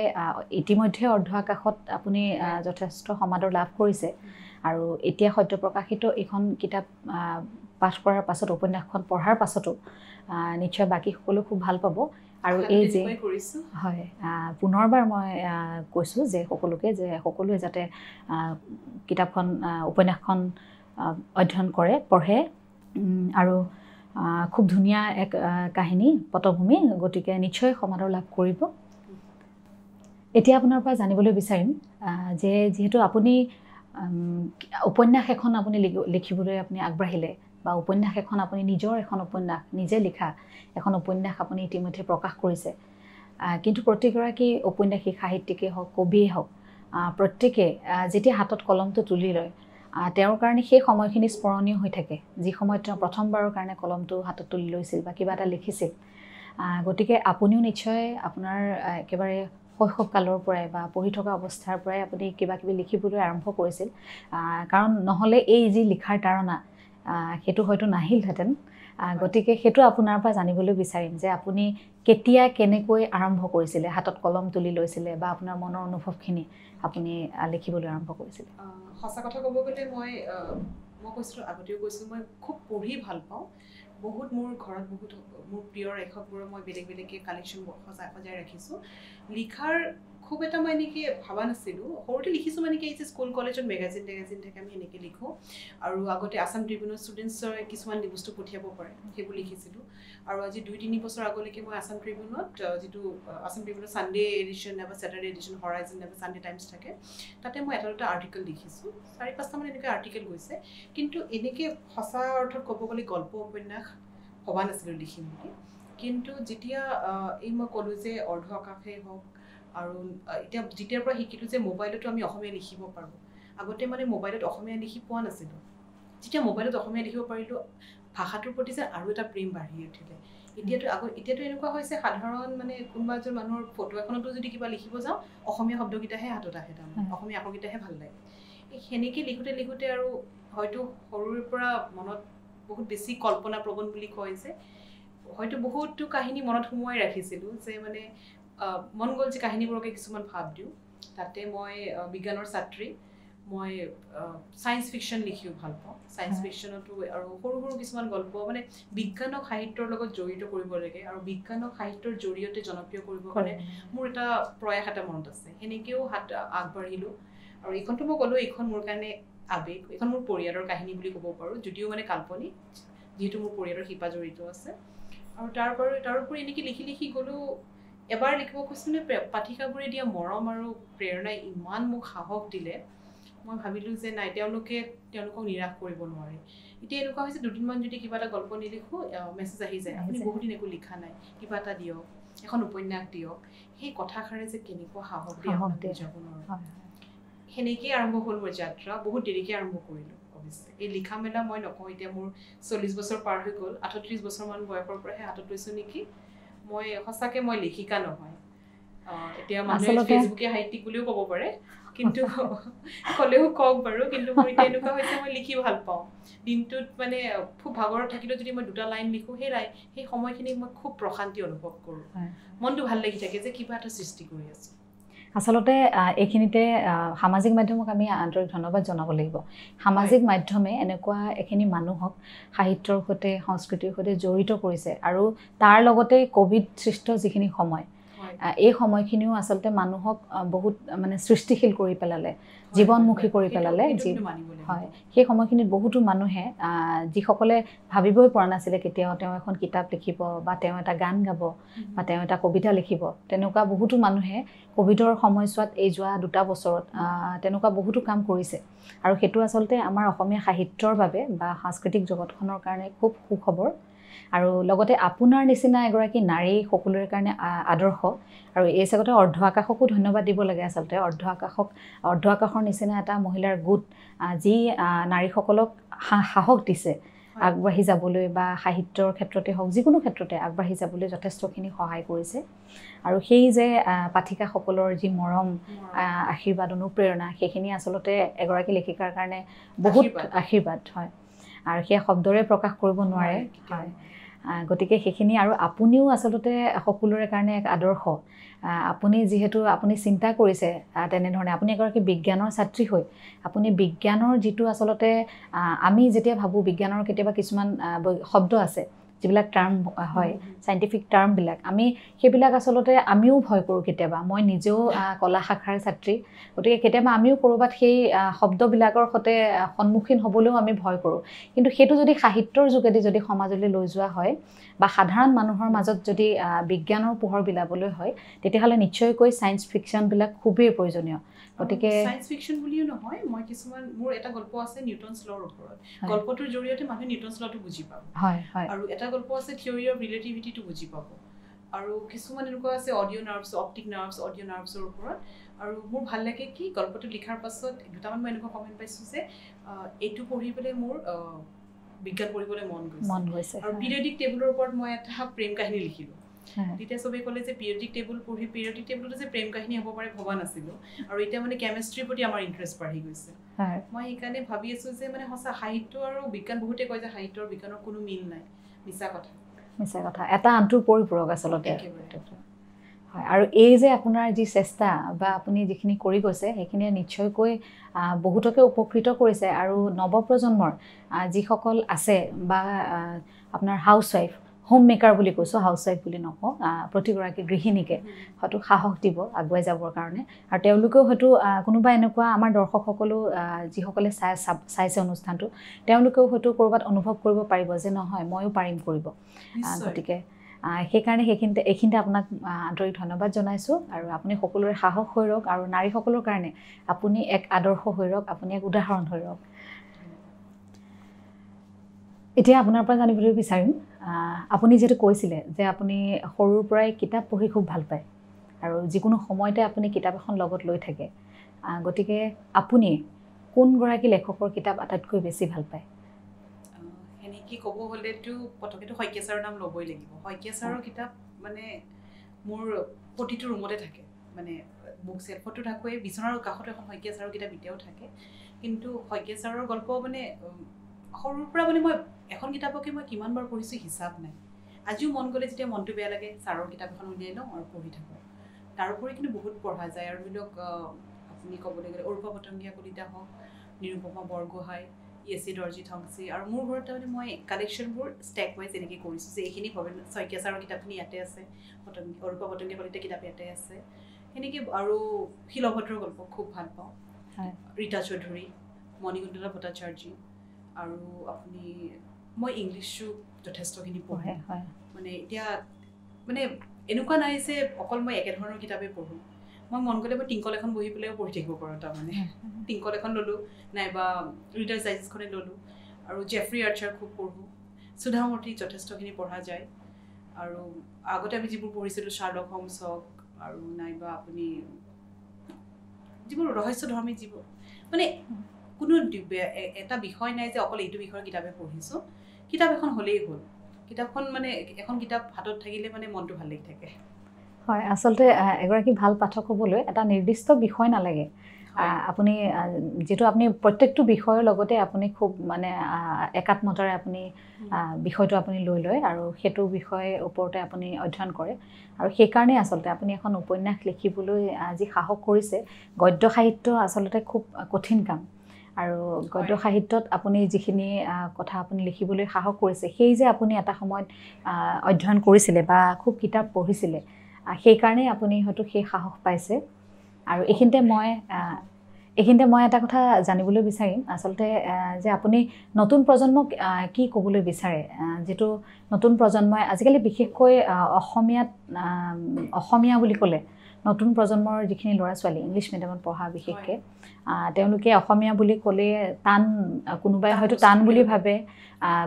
ইতিমধ্যে অৰ্ধ আকাশত আপুনি যথেষ্ট সমাদৰ লাভ কৰিছে আৰু এতিয়া সদ্য প্ৰকাশিত এইখন কিতাপ পাঠ কৰাৰ পাছত উপন্যাসখন পঢ়াৰ পাছতো নিশ্চয় বাকী সকলো খুব ভাল পাব আৰু এই যে হয় পুনৰবাৰ মই কৈছোঁ যে সকলোৱে যাতে কিতাপখন উপন্যাসখন অধ্যয়ন কৰে পঢ়ে আৰু খুব ধুনীয়া এক কাহিনী পটভূমি গতিকে নিশ্চয় সমাদৰ লাভ কৰিব এতিয়া আপোনাৰ পৰা জানিবলৈ বিচাৰিম যে যিহেতু আপুনি উপন্যাস এখন আপুনি লিখিবলৈ আপুনি আগবাঢ়িলে বা উপন্যাস এখন আপুনি নিজৰ এখন উপন্যাস নিজে লিখা এখন উপন্যাস আপুনি ইতিমধ্যে প্ৰকাশ কৰিছে কিন্তু প্ৰতিগৰাকী ঔপন্যাসিক সাহিত্যিকেই হওক কবিয়েই হওক প্ৰত্যেকে যেতিয়া হাতত কলমটো তুলি লয় তেওঁৰ কাৰণে সেই সময়খিনি স্মৰণীয় হৈ থাকে যি সময়ত তেওঁ প্ৰথমবাৰৰ কাৰণে কলমটো হাতত তুলি লৈছিল বা কিবা এটা লিখিছিল গতিকে আপুনিও নিশ্চয় আপোনাৰ একেবাৰে শৈশৱকালৰ পৰাই বা পঢ়ি থকা অৱস্থাৰ পৰাই আপুনি কিবা কিবি লিখিবলৈ আৰম্ভ কৰিছিল কাৰণ নহ'লে এই যি লিখাৰ তাৰণা সেইটো হয়তো নাহিলহেঁতেন গতিকে সেইটো আপোনাৰ পৰা জানিবলৈ বিচাৰিম যে আপুনি কেতিয়া কেনেকৈ আৰম্ভ কৰিছিলে হাতত কলম তুলি লৈছিলে বা আপোনাৰ মনৰ অনুভৱখিনি আপুনি লিখিবলৈ আৰম্ভ কৰিছিলে সঁচা কথা ক'ব গ'লে মই কৈছিলোঁ আগতেও কৈছোঁ মই খুব পঢ়ি ভাল পাওঁ বহুত মোৰ ঘৰত বহুত মোৰ প্ৰিয় লেখকবোৰৰ মই বেলেগ বেলেগকৈ কালেকশ্যন সজাই ৰাখিছোঁ লিখাৰ খুব এটা মই এনেকৈ ভাবা নাছিলোঁ সৰুতে লিখিছোঁ মানে কি এই যে স্কুল কলেজত মেগাজিন থাকে আমি এনেকৈ লিখোঁ আৰু আগতে আছাম ট্ৰিবিউনৰ ষ্টুডেণ্টছৰে কিছুমান বস্তু পঠিয়াব পাৰে সেইবোৰ লিখিছিলোঁ আৰু আজি 2-3 বছৰ আগলৈকে মই আছাম ট্ৰিবিউনত যিটো আছাম ট্ৰিবিউনৰ ছানডে এডিশ্যন নাইবা ছেটাৰডে এডিশ্যন হৰাইজন নাইবা ছানডে টাইমছ থাকে তাতে মই এটা দুটা আৰ্টিকেল লিখিছোঁ 4-5টামান এনেকৈ আৰ্টিকেল গৈছে কিন্তু এনেকৈ সঁচা অৰ্থত ক'ব গ'লে গল্প উপন্যাস ভবা নাছিলোঁ লিখিম বুলি কিন্তু যেতিয়া এই মই ক'লোঁ যে অৰ্ধ আকাশেই হওক আৰু এতিয়া যেতিয়াৰ পৰা শিকিলোঁ যে মোবাইলতো আমি অসমীয়া লিখিব পাৰোঁ আগতে মানে মোবাইলত অসমীয়া লিখি পোৱা নাছিলোঁ যেতিয়া মোবাইলত অসমীয়া লিখিব পাৰিলোঁ ভাষাটোৰ প্ৰতি যে আৰু এটা প্ৰেম বাঢ়ি উঠিলে এতিয়াতো এনেকুৱা হৈছে সাধাৰণ মানে কোনোবা এজন মানুহৰ ফটো এখনতো যদি কিবা লিখিব যাওঁ অসমীয়া শব্দকেইটাহে হাতত আহে তাৰমানে অসমীয়া আখৰকেইটাহে ভাল লাগে সেনেকৈ লিখোঁতে আৰু হয়তো সৰুৰে পৰা মনত বহুত বেছি কল্পনা প্ৰৱণ বুলি কয় যে হয়তো বহুতো কাহিনী মনত সোমোৱাই ৰাখিছিলোঁ যে মানে মন গ'ল যে কাহিনীবোৰকে কিছুমান ভাৱ দিওঁ তাতে মই বিজ্ঞানৰ ছাত্ৰী মই ছায়েন্স ফিকশ্যন লিখিও ভাল পাওঁ ছায়েন্স ফিকশ্যনতো আৰু সৰু সৰু কিছুমান গল্প মানে বিজ্ঞানক সাহিত্যৰ লগত জড়িত কৰিব লাগে আৰু বিজ্ঞানক সাহিত্যৰ জৰিয়তে জনপ্ৰিয় কৰিবৰ কাৰণে মোৰ এটা প্ৰয়াস এটা মনত আছে সেনেকৈও আগবাঢ়িলোঁ আৰু এইখনতো মই ক'লোঁ এইখন মোৰ কাৰণে আৱেগ এইখন মোৰ পৰিয়ালৰ কাহিনী বুলি ক'ব পাৰোঁ যদিও মানে কাল্পনিক যিহেতু মোৰ পৰিয়ালৰ শিপা জড়িত আছে আৰু তাৰোপৰি এনেকৈ লিখি গ'লোঁ এবাৰ লিখিব কৈছিলোঁ পাঠিকাবোৰে দিয়া মৰম আৰু প্ৰেৰণাই ইমান মোক সাহস দিলে মই ভাবিলোঁ যে নাই তেওঁলোকক নিৰাশ কৰিব নোৱাৰে এতিয়া এনেকুৱা হৈছে দুদিনমান যদি কিবা এটা গল্প নিলিখোঁ মেছেজ আহি যায় আপুনি বহুত দিন একো লিখা নাই কিবা এটা দিয়ক এখন উপন্যাস দিয়ক সেই কথাষাৰে যে কেনেকুৱা সাহস দিয়ে যাব নোৱাৰোঁ সেনেকৈয়ে আৰম্ভ হ'ল মোৰ যাত্ৰা বহুত দেৰিকৈ আৰম্ভ কৰিলোঁ অৱশ্যে এই লিখা মেলা মই নকওঁ এতিয়া মোৰ 40 বছৰ পাৰ হৈ গ'ল 38 বছৰমান বয়সৰ পৰাহে হাতত লৈছোঁ নেকি মই সঁচাকৈ মই লেখিকা নহয় এতিয়া মানুহে ফেচবুকে সাহিত্যিক বুলিও ক'ব পাৰে কিন্তু ক'লেও কওক বাৰু কিন্তু মোৰ এতিয়া এনেকুৱা হৈছে মই লিখি ভাল পাওঁ দিনটোত মানে খুব ভাগৰত থাকিলেও যদি মই 2টা লাইন লিখোঁ সেই সময়খিনি মই খুব প্ৰশান্তি অনুভৱ কৰোঁ মনটো ভাল লাগি থাকে যে কিবা এটা সৃষ্টি কৰি আছোঁ আচলতে এইখিনিতে সামাজিক মাধ্যমক আমি আন্তৰিক ধন্যবাদ জনাব লাগিব সামাজিক মাধ্যমে এনেকুৱা এখিনি মানুহক সাহিত্যৰ সৈতে সংস্কৃতিৰ সৈতে জড়িত কৰিছে আৰু তাৰ লগতে কোভিড সৃষ্ট যিখিনি সময় এই সময়খিনিও আচলতে মানুহক বহুত মানে সৃষ্টিশীল কৰি পেলালে জীৱনমুখী কৰি পেলালে হয় সেই সময়খিনিত বহুতো মানুহে যিসকলে ভাবিবই পৰা নাছিলে কেতিয়াও তেওঁ এখন কিতাপ লিখিব বা তেওঁ এটা গান গাব বা তেওঁ এটা কবিতা লিখিব তেনেকুৱা বহুতো মানুহে কোভিডৰ সময়ছোৱাত এই যোৱা 2টা বছৰত তেনেকুৱা বহুতো কাম কৰিছে আৰু সেইটো আচলতে আমাৰ অসমীয়া সাহিত্যৰ বাবে বা সাংস্কৃতিক জগতখনৰ কাৰণে খুব সুখবৰ আৰু লগতে আপোনাৰ নিচিনা এগৰাকী নাৰী সকলোৰে কাৰণে আদৰ্শ আৰু এই জগতে অৰ্ধ আকাশকো ধন্যবাদ দিব লাগে আচলতে অৰ্ধ আকাশৰ নিচিনা এটা মহিলাৰ গোট যি নাৰীসকলক সাহস দিছে আগবাঢ়ি যাবলৈ বা সাহিত্যৰ ক্ষেত্ৰতে হওক যিকোনো ক্ষেত্ৰতে আগবাঢ়ি যাবলৈ যথেষ্টখিনি সহায় কৰিছে আৰু সেই যে পাঠিকাসকলৰ যি মৰম আশীৰ্বাদ অনুপ্ৰেৰণা সেইখিনি আচলতে এগৰাকী লেখিকাৰ কাৰণে বহুত আশীৰ্বাদ হয় আৰু সেই শব্দৰে প্ৰকাশ কৰিব নোৱাৰে হয় গতিকে সেইখিনি আৰু আপুনিও আচলতে সকলোৰে কাৰণে এক আদৰ্শ আপুনি যিহেতু আপুনি চিন্তা কৰিছে তেনেধৰণে আপুনি এগৰাকী বিজ্ঞানৰ ছাত্ৰী হৈ আপুনি বিজ্ঞানৰ যিটো আচলতে আমি যেতিয়া ভাবোঁ বিজ্ঞানৰ কেতিয়াবা কিছুমান শব্দ আছে যিবিলাক টাৰ্ম হয় সাইণ্টিফিক টাৰ্মবিলাক আমি সেইবিলাক আচলতে আমিও ভয় কৰোঁ কেতিয়াবা মই নিজেও কলা শাখাৰ ছাত্ৰী গতিকে কেতিয়াবা আমিও ক'ৰবাত সেই শব্দবিলাকৰ সৈতে সন্মুখীন হ'বলৈও আমি ভয় কৰোঁ কিন্তু সেইটো যদি সাহিত্যৰ যোগেদি যদি সমাজলৈ লৈ যোৱা হয় বা সাধাৰণ মানুহৰ মাজত যদি বিজ্ঞানৰ পোহৰ বিলাবলৈ হয় তেতিয়াহ'লে নিশ্চয়কৈ সায়েন্স ফিকশ্যনবিলাক খুবেই প্ৰয়োজনীয় গতিকে সায়েন্স ফিকশ্যন বুলিও নহয় মই কিছুমান মোৰ এটা গল্প আছে নিউটনছ ল'ৰ ওপৰত গল্পটোৰ জৰিয়তে মানুহে নিউটনছ ল'টো বুজি পাব হয় হয় আৰু এটা গল্প আছে থিয়ৰী অফ ৰিলেটিভিটিটো বুজি পাব আৰু কিছুমান এনেকুৱা আছে audio' nerves optic nerves audio' নাৰ্ভছৰ ওপৰত আৰু মোৰ ভাল লাগে কি গল্পটো লিখাৰ পাছত দুটামান মই এনেকুৱা কমেণ্ট পাইছোঁ যে এইটো পঢ়ি পেলাই মোৰ বিজ্ঞান পঢ়িবলৈ মন গৈছে আৰু পিৰিয়ডিক টেবুলৰ ওপৰত মই এটা প্ৰেম কাহিনী লিখিলোঁ তেতিয়া চবেই ক'লে যে পিৰিয়ডিক টেবুল পঢ়ি পিৰিয়ডিক টেবুলতো যে প্ৰেম কাহিনী হ'ব পাৰে ভবা নাছিলোঁ আৰু এতিয়া মানে কেমেষ্ট্ৰিৰ প্ৰতি আমাৰ ইণ্টাৰেষ্ট বাঢ়ি গৈছে মই সেইকাৰণে ভাবি আছোঁ যে মানে সঁচা সাহিত্য আৰু বিজ্ঞান বহুতে কয় যে সাহিত্য আৰু বিজ্ঞানৰ কোনো মিল নাই মিছা কথা এটা আনটোৰ পৰিপূৰক আচলতে হয় আৰু এই যে আপোনাৰ যি চেষ্টা বা আপুনি যিখিনি কৰি গৈছে সেইখিনিয়ে নিশ্চয়কৈ বহুতকে উপকৃত কৰিছে আৰু নৱপ্ৰজন্মৰ যিসকল আছে বা আপোনাৰ হাউচৱাইফ হোম মেকাৰ বুলি কৈছোঁ হাউচৱাইফ বুলি নকওঁ প্ৰতিগৰাকী গৃহিণীকে হয়তো সাহস দিব আগুৱাই যাবৰ কাৰণে আৰু তেওঁলোকেও হয়তো কোনোবা এনেকুৱা আমাৰ দৰ্শকসকলেও যিসকলে চাইছে অনুষ্ঠানটো তেওঁলোকেও হয়তো ক'ৰবাত অনুভৱ কৰিব পাৰিব যে নহয় ময়ো পাৰিম কৰিব গতিকে সেইকাৰণে এইখিনিতে আপোনাক আন্তৰিক ধন্যবাদ জনাইছোঁ আৰু আপুনি সকলোৰে সাহস হৈ ৰওক আৰু নাৰীসকলৰ কাৰণে আপুনি এক আদৰ্শ হৈ ৰওক আপুনি এক উদাহৰণ হৈ ৰওক এতিয়া আপোনাৰ পৰা জানিবলৈ বিচাৰিম আপুনি যিহেতু কৈছিলে যে আপুনি সৰুৰ পৰাই কিতাপ পঢ়ি খুব ভাল পায় আৰু যিকোনো সময়তে আপুনি কিতাপ এখন লগত লৈ থাকে গতিকে আপুনি কোনগৰাকী লেখকৰ কিতাপ আটাইতকৈ বেছি ভাল পায় কি ক'ব হ'লেতো প্ৰথমেতো শইকীয়া ছাৰৰ নাম ল'বই লাগিব শইকীয়া ছাৰৰ কিতাপ মানে মোৰ প্ৰতিটো ৰুমতে থাকে মানে বুক ছেলফতো থাকোৱে বিচনাৰ কাষতে এখন শইকীয়া ছাৰৰ কিতাপ এতিয়াও থাকে কিন্তু শইকীয়া ছাৰৰ গল্প মানে সৰুৰ পৰা মানে মই এখন কিতাপকে মই কিমানবাৰ পঢ়িছোঁ হিচাপ নাই আজিও মন গ'লে যেতিয়া মনটো বেয়া লাগে ছাৰৰ কিতাপ এখন উলিয়াই লওঁ আৰু পঢ়ি থাকোঁ তাৰোপৰি কিন্তু বহুত পঢ়া যায় আৰু ধৰি লওক আপুনি ক'বলৈ গ'লে অৰূপা পতংগীয়া কলিতা হওক নিৰুপমা বৰগোহাঁই ইয়েচি দৰ্জি থংচি আৰু মোৰ ঘৰত তাৰমানে মই কালেকশ্যনবোৰ ষ্টেক ৱাইজ এনেকৈ কৰিছোঁ যে এইখিনি ভৱেন শইকীয়া ছাৰৰ কিতাপখিনি ইয়াতে আছে অৰূপা পতংগীয়া কলিতা কিতাপ ইয়াতে আছে সেনেকৈ আৰু শিলভদ্ৰৰ গল্প খুব ভাল পাওঁ ৰীতা চৌধুৰী মণিকুন্তলা ভট্টাচাৰ্য আৰু আপুনি মই ইংলিছো যথেষ্টখিনি পঢ়োঁ মানে এতিয়া মানে এনেকুৱা নাই যে অকল মই একেধৰণৰ কিতাপেই পঢ়োঁ মই মন গ'লে মই টিংকল এখন বহি পেলাইও পঢ়ি থাকিব পাৰোঁ তাৰমানে টিংকল এখন ল'লোঁ নাইবা ৰিডাৰ্ছ ডাইজেষ্টখনে ল'লোঁ আৰু জেফ্ৰি আৰ্চাৰ খুব পঢ়োঁ সুধামূৰ্তি যথেষ্টখিনি পঢ়া যায় আৰু আগতে আমি যিবোৰ পঢ়িছিলোঁ শ্বাৰ্লক হোমছ হওক আৰু নাইবা আপুনি যিবোৰ ৰহস্যধৰ্মী যিবোৰ মানে কোনো এটা বিষয় নাই যে অকল এইটো বিষয়ৰ কিতাপে পঢ়িছোঁ কিতাপ এখন হ'লেই হ'ল কিতাপখন মানে এখন কিতাপ হাতত থাকিলে মানে মনটো ভাল লাগি থাকে হয় আচলতে এগৰাকী ভাল পাঠক হ'বলৈ এটা নিৰ্দিষ্ট বিষয় নালাগে আপুনি যেটো আপুনি প্ৰত্যেকটো বিষয়ৰ লগতে আপুনি খুব মানে একাত্মতাৰে আপুনি বিষয়টো আপুনি লৈ লয় আৰু হেতু বিষয় ওপৰতে আপুনি অধ্যয়ন কৰে আৰু সেই কাৰণে আচলতে আপুনি এখন উপন্যাস লিখিবলৈ আজি সাহস কৰিছে গদ্য সাহিত্য আচলতে খুব কঠিন কাম আৰু গদ্য সাহিত্যত আপুনি যিখিনি কথা আপুনি লিখিবলৈ সাহস কৰিছে সেই যে আপুনি এটা সময়ত অধ্যয়ন কৰিছিলে বা খুব কিতাপ পঢ়িছিলে সেই কাৰণে আপুনি হয়তো সেই সাহস পাইছে আৰু এইখিনিতে মই এটা কথা জানিবলৈ বিচাৰিম আচলতে যে আপুনি নতুন প্ৰজন্মক কি ক'বলৈ বিচাৰে যেটো নতুন প্ৰজন্মই আজিকালি বিশেষকৈ অসমীয়া বুলি ক'লে নতুন প্ৰজন্মৰ যিখিনি ল'ৰা ছোৱালী ইংলিছ মিডিয়ামত পঢ়া বিশেষকৈ তেওঁলোকে অসমীয়া বুলি ক'লে টান কোনোবাই হয়তো টান বুলি ভাবে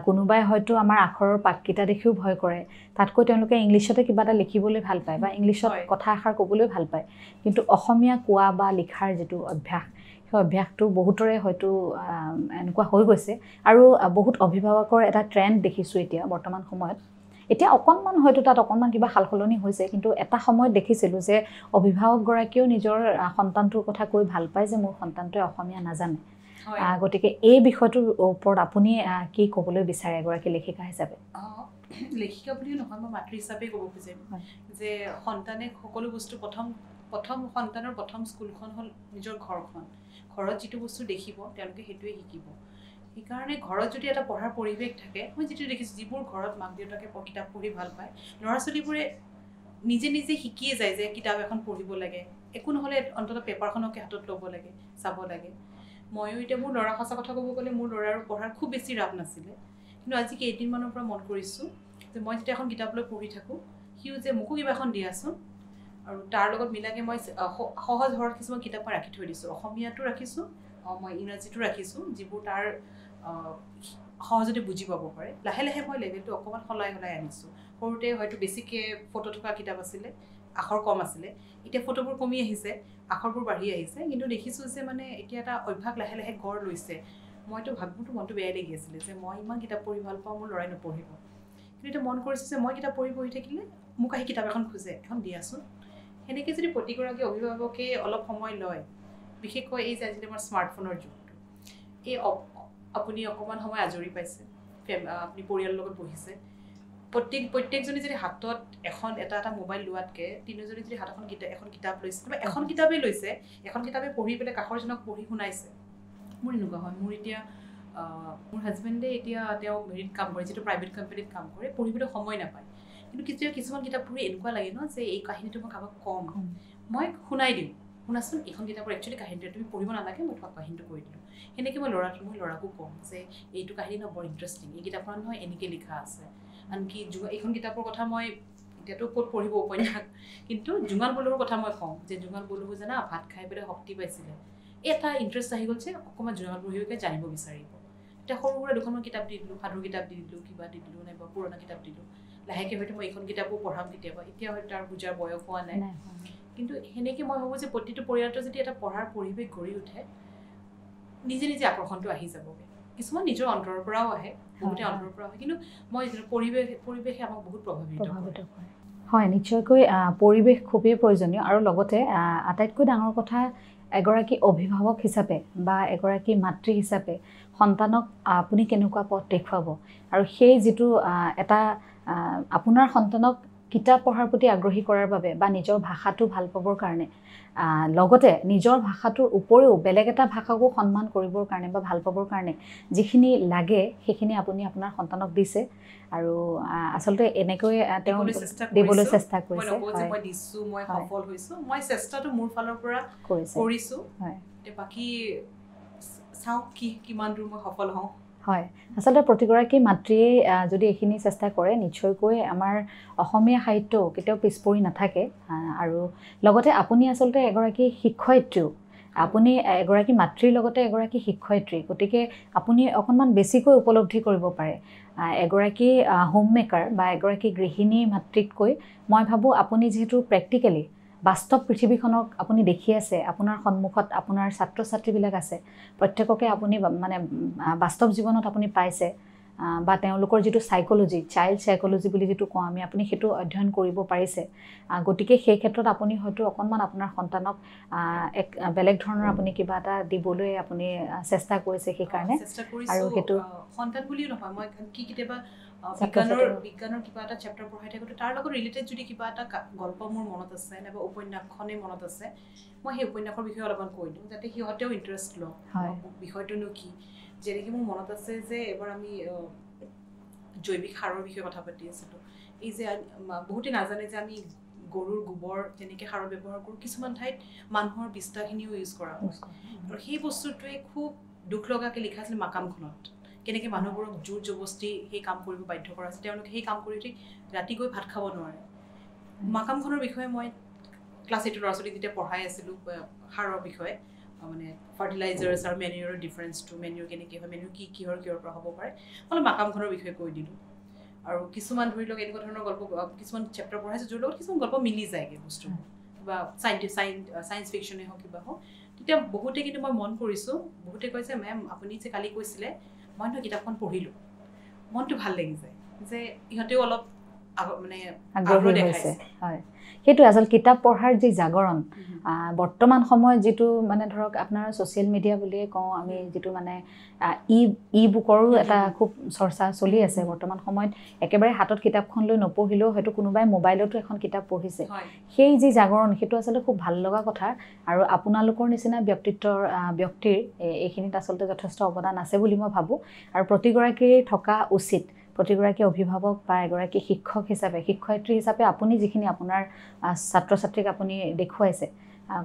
কোনোবাই হয়তো আমাৰ আখৰৰ পাককিটা দেখিও ভয় কৰে তাতকৈ তেওঁলোকে ইংলিছতে কিবা এটা লিখিবলৈ ভাল পায় বা ইংলিছত কথা এষাৰ ক'বলৈ ভাল পায় কিন্তু অসমীয়া কোৱা বা লিখাৰ যেটো অভ্যাস সেই অভ্যাসটো বহুতৰে হয়তো এনেকুৱা হৈ গৈছে আৰু বহুত অভিভাৱকৰ এটা ট্ৰেন্ড দেখিছোঁ এতিয়া বৰ্তমান সময়ত এতিয়া অকণমান হয়তো তাত অকণমান কিবা সালসলনি হৈছে কিন্তু এটা সময়ত দেখিছিলোঁ যে অভিভাৱকগৰাকীও নিজৰ সন্তানটোৰ কথা কৈ ভাল পায় যে মোৰ সন্তানটোৱে অসমীয়া নাজানে গতিকে এই বিষয়টোৰ ওপৰত আপুনি কি ক'বলৈ বিচাৰে এগৰাকী লেখিকা হিচাপে লেখিকা বুলিও নহয় মই মাতৃ হিচাপে ক'ব খুজিম যে সন্তানে সকলো বস্তু প্ৰথম সন্তানৰ প্ৰথম স্কুলখন হ'ল নিজৰ ঘৰখন ঘৰত যিটো বস্তু দেখিব তেওঁলোকে সেইটোৱে শিকিব সেইকাৰণে ঘৰত যদি এটা পঢ়াৰ পৰিৱেশ থাকে মই যেটো দেখিছোঁ যিবোৰ ঘৰত মাক দেউতাকে কিতাপ পঢ়ি ভাল পায় ল'ৰা ছোৱালীবোৰে নিজে নিজে শিকিয়ে যায় যে কিতাপ এখন পঢ়িব লাগে একো নহ'লে অন্ততঃ পেপাৰখনকে হাতত ল'ব লাগে চাব লাগে ময়ো এতিয়া মোৰ ল'ৰা সঁচা কথা ক'ব গ'লে মোৰ ল'ৰাৰ পঢ়াৰ খুব বেছি ৰাপ নাছিলে কিন্তু আজি কেইদিনমানৰ পৰা মন কৰিছোঁ যে মই যেতিয়া এখন কিতাপ লৈ পঢ়ি থাকোঁ সিও যে মোকো কিবা এখন দিয়াচোন আৰু তাৰ লগত মিলাকে মই সহজ সৰল কিছুমান কিতাপ মই ৰাখি থৈ দিছোঁ অসমীয়াটো ৰাখিছোঁ মই ইংৰাজীটো ৰাখিছোঁ যিবোৰ তাৰ সহজতে বুজি পাব পাৰে লাহে লাহে মই লেভেলটো অকণমান সলাই আনিছোঁ সৰুতে হয়তো বেছিকৈ ফটো থকা কিতাপ আছিলে আখৰ কম আছিলে এতিয়া ফটোবোৰ কমি আহিছে আখৰবোৰ বাঢ়ি আহিছে কিন্তু দেখিছোঁ যে মানে এতিয়া এটা অভ্যাস লাহে লাহে গঢ় লৈছে মইতো ভাবোঁতো মনটো বেয়াই লাগি আছিলে যে মই ইমান কিতাপ পঢ়ি ভাল পাওঁ মোৰ ল'ৰাই নপঢ়িব কিন্তু এতিয়া মন কৰিছোঁ যে মই কিতাপ পঢ়ি থাকিলে মোক আহি কিতাপ এখন খোজে এখন দিয়াচোন সেনেকৈ যদি প্ৰতিগৰাকী অভিভাৱকে অলপ সময় লয় বিশেষকৈ এই যে আজিকালি আমাৰ স্মাৰ্টফোনৰ যুগটো এই আপুনি অকণমান সময় আজৰি পাইছে আপুনি পৰিয়ালৰ লগত বহিছে প্ৰত্যেকজনে যদি হাতত এটা মোবাইল লোৱাতকৈ তিনিজনে যদি হাতখন এখন কিতাপ লৈছে বা এখন কিতাপেই লৈছে এখন কিতাপে পঢ়ি পেলাই কাষৰজনক পঢ়ি শুনাইছে মোৰ এনেকুৱা হয় মোৰ এতিয়া মোৰ হাজবেণ্ডে এতিয়া তেওঁ হেৰিত কাম কৰে যিটো প্ৰাইভেট কোম্পানীত কাম কৰে পঢ়িবলৈ সময় নাপায় কিন্তু কিছুমান কিতাপ পঢ়ি এনেকুৱা লাগে ন যে এই কাহিনীটো মই কাৰোবাক কম মই শুনাই দিওঁ শুনাচোন এইখন কিতাপৰ একচুৱেলি কাহিনীটো তুমি পঢ়িব নালাগে মই তোমাক কাহিনীটো কৈ দিলোঁ সেনেকৈ মই ল'ৰাকো কওঁ যে এইটো কাহিনী ন বৰ ইণ্টাৰেষ্টিং এই কিতাপখন নহয় এনেকৈ লিখা আছে আনকি এইখন কিতাপৰ কথা মই এতিয়াতো ক'ত পঢ়িব উপন্যাস কিন্তু জোঙাল বলুৰ কথা মই কওঁ যে জোঙাল বলু জানা ভাত খাই পেলাই শক্তি পাইছিলে এটা ইণ্টাৰেষ্ট আহি গ'ল যে অকণমান জোঙাল বলুকে জানিব বিচাৰিব এতিয়া সৰু সুৰা দুখনমান কিতাপ দি দিলোঁ সাধুৰ কিতাপ দি দিলোঁ কিবা দি দিলোঁ নাইবা পুৰণা কিতাপ দিলোঁ লাহেকৈ হয়তো মই এইখন কিতাপো পঢ়াম কেতিয়াবা এতিয়া হয়তো তাৰ বুজাৰ বয়স হোৱা নাই কিন্তু সেনেকৈ মই ভাবোঁ যে প্ৰতিটো পৰিয়ালটো যদি এটা পঢ়াৰ পৰিৱেশ গঢ়ি উঠে নিজে নিজে আকৰ্ষণটো আহি যাবগৈ কিছুমান নিজৰ অন্তৰৰ পৰাও আহে বহুতে অন্তৰৰ পৰা আহে কিন্তু মই পৰিৱেশে আমাক বহুত প্ৰভাৱিত কৰে হয় নিশ্চয়কৈ পৰিৱেশ খুবেই প্ৰয়োজনীয় আৰু লগতে আটাইতকৈ ডাঙৰ কথা এগৰাকী অভিভাৱক হিচাপে বা এগৰাকী মাতৃ হিচাপে সন্তানক আপুনি কেনেকুৱা পথ দেখুৱাব আৰু সেই যিটো এটা আপোনাৰ সন্তানক কিতাপ পঢ়াৰ প্ৰতি আগ্ৰহী কৰাৰ বাবে বা নিজৰ ভাষাটো ভাল পাবৰ কাৰণে লগতে নিজৰ ভাষাটোৰ উপৰিও বেলেগ এটা ভাষাকো সন্মান কৰিবৰ কাৰণে বা ভাল পাবৰ কাৰণে যিখিনি লাগে সেইখিনি আপুনি আপোনাৰ সন্তানক দিছে আৰু আচলতে এনেকৈ তেওঁ দিবলৈ চেষ্টা কৰিছে মই দিছোঁ মই সফল হৈছোঁ মই চেষ্টাটো মোৰ ফালৰ পৰা কৰিছোঁ বাকী চাওঁ কিমান দূৰ মই সফল হওঁ হয় আচলতে প্ৰতিগৰাকী মাতৃয়ে যদি এইখিনি চেষ্টা কৰে নিশ্চয়কৈ আমাৰ অসমীয়া সাহিত্য কেতিয়াও পিছ পৰি নাথাকে আৰু লগতে আপুনি আচলতে এগৰাকী শিক্ষয়িত্ৰীও আপুনি এগৰাকী মাতৃৰ লগতে এগৰাকী শিক্ষয়িত্ৰী গতিকে আপুনি অকণমান বেছিকৈ উপলব্ধি কৰিব পাৰে এগৰাকী হোম মেকাৰ বা এগৰাকী গৃহিণী মাতৃতকৈ মই ভাবোঁ আপুনি যিহেতু প্ৰেক্টিকেলি বাস্তৱ পৃথিৱীখনক আপুনি দেখি আছে আপোনাৰ সন্মুখত আপোনাৰ ছাত্ৰ ছাত্ৰীবিলাক আছে প্ৰত্যেককে আপুনি মানে বাস্তৱ জীৱনত আপুনি পাইছে বা তেওঁলোকৰ যিটো সাইকোলজি চাইল্ড সাইকোলজি বুলি যিটো কওঁ আমি আপুনি সেইটো অধ্যয়ন কৰিব পাৰিছে গতিকে সেই ক্ষেত্ৰত আপুনি হয়তো অকণমান আপোনাৰ সন্তানক এক বেলেগ ধৰণৰ আপুনি কিবা এটা দিবলৈ আপুনি চেষ্টা কৰিছে সেই কাৰণে আৰু সেইটো সন্তান বুলিও নহয় মই কি কেতিয়াবা বিজ্ঞানৰ কিবা এটা চেপ্টাৰ পঢ়াই থাকোঁতে তাৰ লগত ৰিলেটেড যদি কিবা এটা গল্প মোৰ মনত আছে নাইবা উপন্যাসখনেই মনত আছে মই সেই উপন্যাসৰ বিষয়ে অলপমান কৈ দিওঁ যাতে সিহঁতেও ইণ্টাৰেষ্ট লওক বিষয়টোনো কি যেনেকৈ মোৰ মনত আছে যে এবাৰ আমি জৈৱিক সাৰৰ বিষয়ে কথা পাতি আছিলোঁ এই যে বহুতে নাজানে যে আমি গৰুৰ গোবৰ যেনেকৈ সাৰৰ ব্যৱহাৰ কৰোঁ কিছুমান ঠাইত মানুহৰ বিষ্ঠাখিনিও ইউজ কৰা হয় আৰু সেই বস্তুটোৱে খুব দুখ লগাকৈ লিখা আছিল মাকামখনত কেনেকৈ মানুহবোৰক জোৰ জবস্তি সেই কাম কৰিব বাধ্য কৰা আছে তেওঁলোকে সেই কাম কৰি উঠি ৰাতি গৈ ভাত খাব নোৱাৰে মাকামখনৰ বিষয়ে মই ক্লাছ 8 ল'ৰা ছোৱালীক যেতিয়া পঢ়াই আছিলোঁ সাৰৰ বিষয়ে মানে ফাৰ্টিলাইজাৰ্ছ আৰু মেনিউৰৰ ডিফাৰেঞ্চটো মেনিউৰ কেনেকৈ হয় মেনিউৰ কিহৰ পৰা হ'ব পাৰে অলপ মাকামখনৰ বিষয়ে কৈ দিলোঁ আৰু কিছুমান ধৰি লওক এনেকুৱা ধৰণৰ গল্প কিছুমান চেপ্টাৰ পঢ়াইছোঁ য'ৰ লগত কিছুমান গল্প মিলি যায়গৈ বস্তুবোৰ বা চায়েন্স ফিকশ্যনেই হওক কিবা হওক তেতিয়া বহুতে কিন্তু মই মন কৰিছোঁ বহুতে কৈছে মেম আপুনি যে কালি কৈছিলে মই নহয় কিতাপখন পঢ়িলোঁ মনটো ভাল লাগি যায় যে ইহঁতেও অলপ মানে আগ্ৰহ দেখাইছে হয় সেইটো আচল কিতাপ পঢ়াৰ যি জাগৰণ বৰ্তমান সময়ত যিটো মানে ধৰক আপোনাৰ ছ'চিয়েল মিডিয়া বুলিয়ে কওঁ আমি যিটো মানে ই বুকৰো এটা খুব চৰ্চা চলি আছে বৰ্তমান সময়ত একেবাৰে হাতত কিতাপখন লৈ নপঢ়িলেও হয়তো কোনোবাই মোবাইলতো এখন কিতাপ পঢ়িছে সেই যি জাগৰণ সেইটো আচলতে খুব ভাল লগা কথা আৰু আপোনালোকৰ নিচিনা ব্যক্তিৰ এইখিনিত আচলতে যথেষ্ট অৱদান আছে বুলি মই ভাবোঁ আৰু প্ৰতিগৰাকীৰ থকা উচিত প্ৰতিগৰাকী অভিভাৱক বা এগৰাকী শিক্ষক হিচাপে শিক্ষয়িত্ৰী হিচাপে আপুনি যিখিনি আপোনাৰ ছাত্ৰ ছাত্ৰীক আপুনি দেখুৱাইছে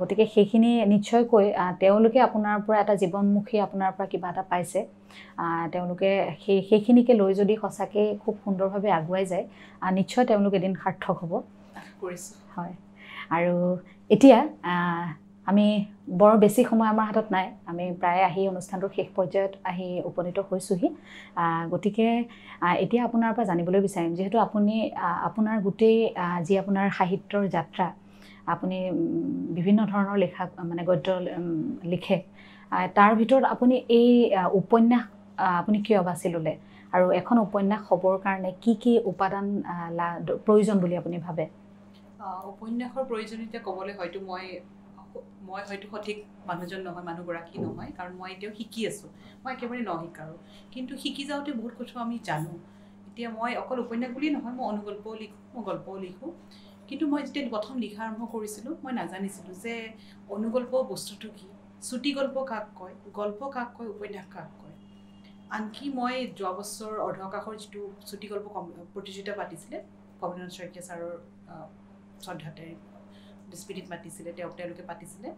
গতিকে সেইখিনি নিশ্চয়কৈ তেওঁলোকে আপোনাৰ পৰা এটা জীৱনমুখী আপোনাৰ পৰা কিবা এটা পাইছে তেওঁলোকে সেইখিনিকে লৈ যদি সঁচাকৈ খুব সুন্দৰভাৱে আগুৱাই যায় নিশ্চয় তেওঁলোক এদিন সাৰ্থক হ'ব হয় আৰু এতিয়া আমি বৰ বেছি সময় আমাৰ হাতত নাই আমি প্ৰায় আহি অনুষ্ঠানটোৰ শেষ পৰ্যায়ত আহি উপনীত হৈছোঁহি গতিকে এতিয়া আপোনাৰ পৰা জানিবলৈ বিচাৰিম যিহেতু আপুনি আপোনাৰ গোটেই যি আপোনাৰ সাহিত্যৰ যাত্ৰা আপুনি বিভিন্ন ধৰণৰ লেখা মানে গদ্য লিখে তাৰ ভিতৰত আপুনি এই উপন্যাস আপুনি কিয় বাছি ল'লে আৰু এখন উপন্যাস হ'বৰ কাৰণে কি উপাদান প্ৰয়োজন বুলি আপুনি ভাবে উপন্যাসৰ প্ৰয়োজনীয়তা ক'বলৈ হয়তো মই হয়তো সঠিক মানুহজন নহয় মানুহগৰাকী নহয় কাৰণ মই এতিয়াও শিকি আছোঁ মই একেবাৰে নশিকাৰো কিন্তু শিকি যাওঁতে বহুত কথা আমি জানো এতিয়া মই অকল উপন্যাস বুলিয়েই নহয় মই অনুগল্পও লিখোঁ মই গল্পও লিখোঁ কিন্তু মই যেতিয়া প্ৰথম লিখা আৰম্ভ কৰিছিলোঁ মই নাজানিছিলোঁ যে অনুগল্প বস্তুটো কি চুটি গল্প কাক কয় উপন্যাস কাক কয় আনকি মই যোৱা বছৰ অৰ্ধকাশৰ যিটো চুটি গল্প প্ৰতিযোগিতা পাতিছিলে কবিনাথ শইকীয়া ছাৰৰ শ্ৰদ্ধাতে স্মৃতিত মাতিছিলে তেওঁলোকে পাতিছিলে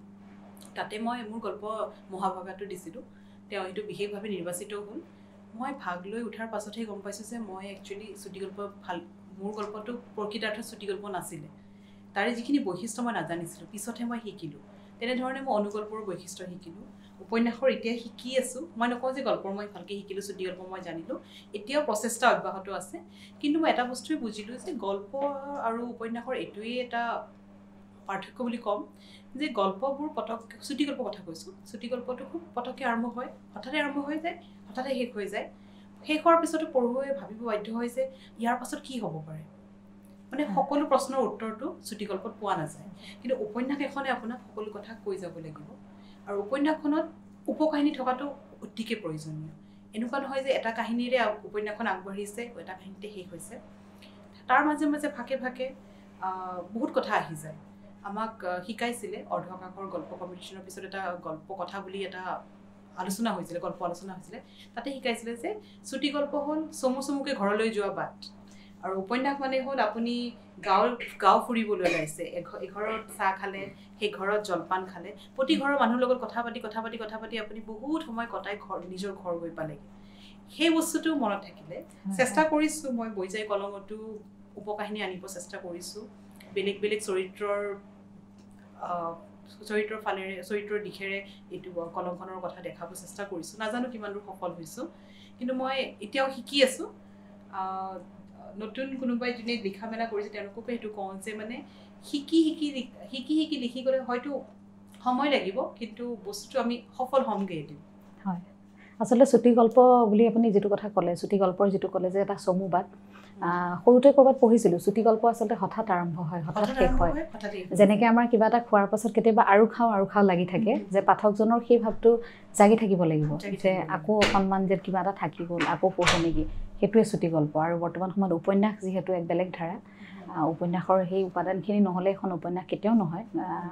তাতে মই মোৰ গল্প মহাভাগাটো দিছিলোঁ তেওঁ সেইটো বিশেষভাৱে নিৰ্বাচিতও হ'ল মই ভাগ লৈ উঠাৰ পাছতহে গম পাইছোঁ যে মই একচুৱেলি চুটি গল্প মোৰ গল্পটো প্ৰকৃতাৰ্থত চুটি গল্প নাছিলে তাৰে যিখিনি বৈশিষ্ট্য মই নাজানিছিলোঁ পিছতহে মই শিকিলোঁ তেনেধৰণে মই অনুগল্পৰ বৈশিষ্ট্য শিকিলোঁ উপন্যাসৰ এতিয়া শিকি আছোঁ মই নকওঁ যে গল্পৰ মই ভালকৈ শিকিলোঁ চুটি গল্প মই জানিলোঁ এতিয়াও প্ৰচেষ্টা অব্যাহত আছে কিন্তু মই এটা বস্তুৱে বুজিলোঁ যে গল্প আৰু উপন্যাসৰ এইটোৱেই এটা পাৰ্থক্য বুলি ক'ম যে গল্পবোৰ চুটি গল্পৰ কথা কৈছোঁ চুটি গল্পটো খুব পটককৈ আৰম্ভ হয় হঠাতে আৰম্ভ হৈ যায় হঠাতে শেষ হৈ যায় শেষ হোৱাৰ পিছতো পঢ়ুৱৈয়ে ভাবিব বাধ্য হয় যে ইয়াৰ পাছত কি হ'ব পাৰে মানে সকলো প্ৰশ্নৰ উত্তৰটো চুটি গল্পত পোৱা নাযায় কিন্তু উপন্যাস এখনে আপোনাক সকলো কথা কৈ যাব লাগিব আৰু উপন্যাসখনত উপকাহিনী থকাটো অতিকে প্ৰয়োজনীয় এনেকুৱা নহয় যে এটা কাহিনীৰে উপন্যাসখন আগবাঢ়িছে এটা কাহিনীতে শেষ হৈছে তাৰ মাজে মাজে ফাঁকে ফাঁকে বহুত কথা আহি যায় আমাক শিকাইছিলে অৰ্ধকাশৰ গল্প কম্পিটিশ্যনৰ পিছত এটা গল্প কথা বুলি এটা আলোচনা হৈছিলে গল্প আলোচনা হৈছিলে তাতে শিকাইছিলে যে চুটি গল্প হ'ল চমুকে ঘৰলৈ যোৱা বাট আৰু উপন্যাস মানে হ'ল আপুনি গাঁও ফুৰিবলৈ ওলাইছে এঘৰত চাহ খালে সেই ঘৰত জলপান খালে প্ৰতি ঘৰৰ মানুহৰ লগত কথা পাতি আপুনি বহুত সময় কটাই নিজৰ ঘৰ গৈ পালেগৈ সেই বস্তুটো মনত থাকিলে চেষ্টা কৰিছোঁ মই বৈজাই কলমতো উপকাহিনী আনিব চেষ্টা কৰিছোঁ বেলেগ বেলেগ চৰিত্ৰৰ দিশেৰে এইটো কলমখনৰ কথা দেখাব চেষ্টা কৰিছোঁ নাজানো কিমান দূৰ সফল হৈছোঁ কিন্তু মই এতিয়াও শিকি আছোঁ নতুন কোনোবাই যোনে লিখা মেলা কৰিছে তেওঁলোককো সেইটো কওঁ যে মানে শিকি লিখি গ'লে হয়তো সময় লাগিব কিন্তু বস্তুটো আমি সফল হ'মগৈ এদিন হয় আচলতে চুটি গল্প বুলি আপুনি যিটো কথা ক'লে চুটি গল্পৰ যিটো ক'লে যে এটা চমুবাদ সৰুতে ক'ৰবাত পঢ়িছিলোঁ চুটি গল্প আচলতে হঠাৎ আৰম্ভ হয় হঠাৎ শেষ হয় যেনেকৈ আমাৰ কিবা এটা খোৱাৰ পাছত কেতিয়াবা আৰু খাওঁ লাগি থাকে যে পাঠকজনৰ সেই ভাৱটো জাগি থাকিব লাগিব যে আকৌ অকণমান যে কিবা এটা থাকি গ'ল আকৌ পঢ়ো নেকি সেইটোৱে চুটি গল্প আৰু বৰ্তমান সময়ত উপন্যাস যিহেতু এক বেলেগ ধাৰা উপন্যাসৰ সেই উপাদানখিনি নহ'লে এখন উপন্যাস কেতিয়াও নহয়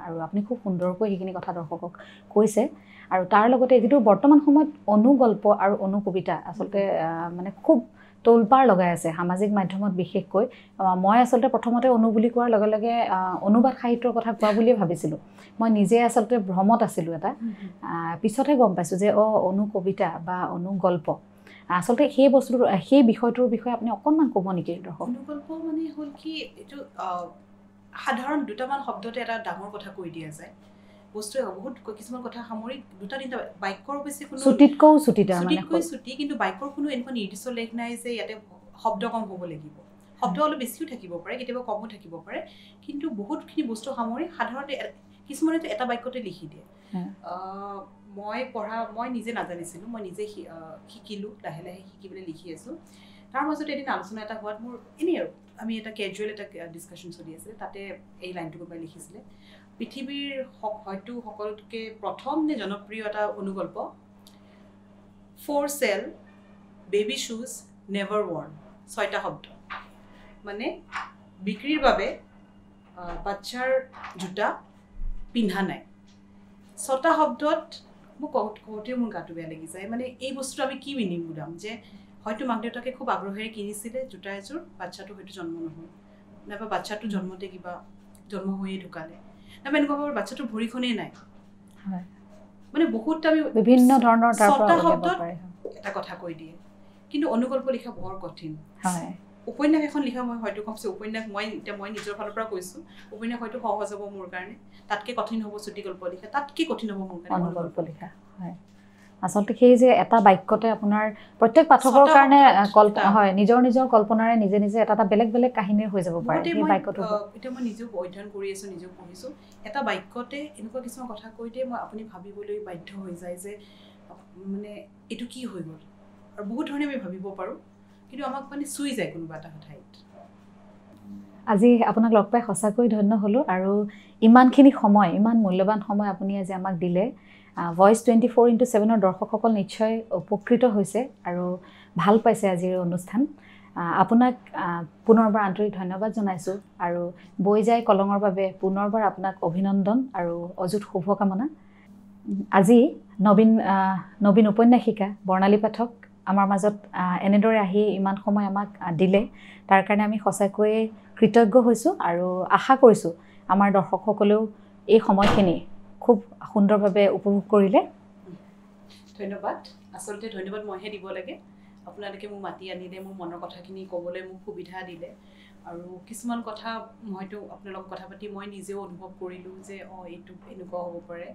আৰু আপুনি খুব সুন্দৰকৈ সেইখিনি কথা দৰ্শকক কৈছে আৰু তাৰ লগতে যিটো বৰ্তমান সময়ত অনুগল্প আৰু অনুকবিতা আচলতে মানে খুব তোলপাৰ লগাই আছে সামাজিক মাধ্যমত বিশেষকৈ মই আচলতে প্ৰথমতে অনু বুলি কোৱাৰ লগে লগে অনুবাদ সাহিত্যৰ কথা কোৱা বুলিয়ে ভাবিছিলোঁ মই নিজে আচলতে ভ্ৰমত আছিলোঁ এটা পিছতহে গম পাইছোঁ যে অনুকবিতা বা অনুগল্প আচলতে সেই বস্তুটো সেই বিষয়টোৰ বিষয়ে আপুনি অকণমান ক'ব নেকি দৰ্শক অনুগল্প মানে হ'ল কি এইটো সাধাৰণ দুটামান শব্দতে এটা ডাঙৰ কথা কৈ দিয়া যায় বস্তু বহুত কিছুমান কথা সামৰি দুটা তিনিটা বাক্যৰ বেছি কোনো চুটিতকৈও চুটি চুটিতকৈ চুটি কিন্তু বাক্যৰ কোনো এনেকুৱা নিৰ্দিষ্ট লেখ নাই যে ইয়াতে শব্দ কম হ'ব লাগিব শব্দ অলপ বেছিও থাকিব পাৰে কেতিয়াবা কমো থাকিব পাৰে কিন্তু বহুতখিনি বস্তু সামৰি সাধাৰণতে কিছুমানেতো এটা বাক্যতে লিখি দিয়ে মই নিজে নাজানিছিলোঁ মই নিজে শিকিলোঁ লাহে লাহে শিকি পেলাই লিখি আছোঁ তাৰ মাজতে এদিন আলোচনা এটা হোৱাত মোৰ এনেই আৰু আমি এটা কেজুৱেল এটা ডিছকাশ্যন চলি আছিলে তাতে এই লাইনটো কোনোবাই লিখিছিলে পৃথিৱীৰ হয়তো সকলোতকৈ প্ৰথম নে জনপ্ৰিয় এটা অনুগল্প ফৰ চেল বেবী শ্বুজ নেভাৰ ৱৰ্ন 6টা শব্দ মানে বিক্ৰীৰ বাবে বাচ্চাৰ জোতা পিন্ধা নাই 6টা শব্দত মোক কওঁতে মোৰ গাটো বেয়া লাগি যায় মানে এই বস্তুটো আমি কি মিনিং বুলাম যে হয়তো মাক দেউতাকে খুব আগ্ৰহেৰে কিনিছিলে জোতা এযোৰ বাচ্চাটো হয়তো জন্ম নহ'ল নাইবা বাচ্চাটো জন্মতে কিবা জন্ম হৈয়ে ঢুকালে নাইবা এনেকুৱা ভাবৰ বাচ্চাটোৰ ভৰিখনেই নাই মানে বহুত আমি বিভিন্ন ধৰণৰ তাৰ পৰা এটা কথা কৈ দিয়ে কিন্তু অনুগল্প লিখা বৰ কঠিন হয় উপন্যাস এখন লিখা মই হয়তো কমছে উপন্যাস মই নিজৰ ফালৰ পৰা কৈছোঁ উপন্যাস হয়তো সহজ হ'ব মোৰ কাৰণে তাতকৈ কঠিন হ'ব চুটি গল্প লিখা তাতকৈ কঠিন হ'ব মোৰ কাৰণে অনুগল্প লিখা হয় আচলতে সেই যে এটা বাক্যতে আপোনাৰ প্ৰত্যেক পাঠকৰ কাৰণে হয় নিজৰ কল্পনাৰে নিজে এটা বেলেগ বেলেগ কাহিনীৰ হৈ যাব পাৰে সেই বাক্যটো এতিয়া মই নিজেও অধ্যয়ন কৰি আছোঁ নিজেও পঢ়িছোঁ এটা বাক্যতে এনেকুৱা কিছুমান কথা কৈ দিয়ে মই আপুনি ভাবিবলৈ বাধ্য হৈ যায় যে মানে এইটো কি হৈ গ'ল আৰু বহুত ধৰণে আমি ভাবিব পাৰোঁ কিন্তু আমাক মানে চুই যায় কোনোবা এটা ঠাইত আজি আপোনাক লগ পাই সঁচাকৈ ধন্য হ'লোঁ আৰু ইমানখিনি সময় ইমান মূল্যৱান সময় আপুনি আজি আমাক দিলে ভইচ 24x7 দৰ্শকসকল নিশ্চয় উপকৃত হৈছে আৰু ভাল পাইছে আজিৰ অনুষ্ঠান আপোনাক পুনৰবাৰ আন্তৰিক ধন্যবাদ জনাইছোঁ আৰু বৈ যায় কলঙৰ বাবে পুনৰবাৰ আপোনাক অভিনন্দন আৰু অযুত শুভকামনা আজি নবীন উপন্যাসিকা বৰ্ণালী পাঠক আমাৰ মাজত এনেদৰে আহি ইমান সময় আমাক দিলে তাৰ কাৰণে আমি সঁচাকৈয়ে কৃতজ্ঞ হৈছোঁ আৰু আশা কৰিছোঁ আমাৰ দৰ্শকসকলেও এই সময়খিনি খুব সুন্দৰভাৱে উপভোগ কৰিলে ধন্যবাদ আচলতে ধন্যবাদ মইহে দিব লাগে আপোনালোকে মোক মাতি আনিলে মোৰ মনৰ কথাখিনি ক'বলৈ মোক সুবিধা দিলে আৰু কিছুমান কথা হয়তো আপোনালোকৰ কথা পাতি মই নিজেও অনুভৱ কৰিলোঁ যে এইটো এনেকুৱা হ'ব পাৰে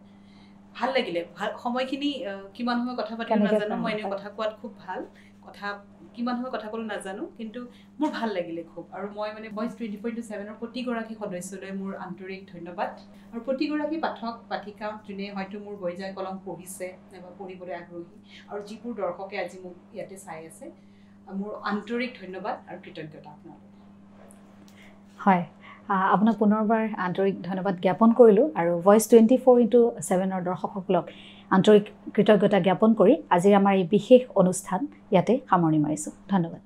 ভাল লাগিলে সময়খিনি কিমান সময় কথা পাতিব নাজানো মই এনেও কথা কোৱাত খুব ভাল কথা কিমান সময় কথা ক'লো নাজানো কিন্তু মোৰ ভাল লাগিলে খুব আৰু মই মানে ভইচ 24x7 প্ৰতিগৰাকী সদস্যলৈ মোৰ আন্তৰিক ধন্যবাদ আৰু প্ৰতিগৰাকী পাঠক পাঠিকা যোনে হয়তো মোৰ বৈ যায় কলম পঢ়িছে নাইবা পঢ়িবলৈ আগ্ৰহী আৰু যিবোৰ দৰ্শকে আজি মোক ইয়াতে চাই আছে মোৰ আন্তৰিক ধন্যবাদ আৰু কৃতজ্ঞতা আপোনালোক হয় আপোনাক পুনৰবাৰ আন্তৰিক ধন্যবাদ জ্ঞাপন কৰিলোঁ আৰু ভইচ 24x7 দৰ্শকসকলক আন্তৰিক কৃতজ্ঞতা জ্ঞাপন কৰি আজিৰ আমাৰ এই বিশেষ অনুষ্ঠান ইয়াতে সামৰণি মাৰিছোঁ ধন্যবাদ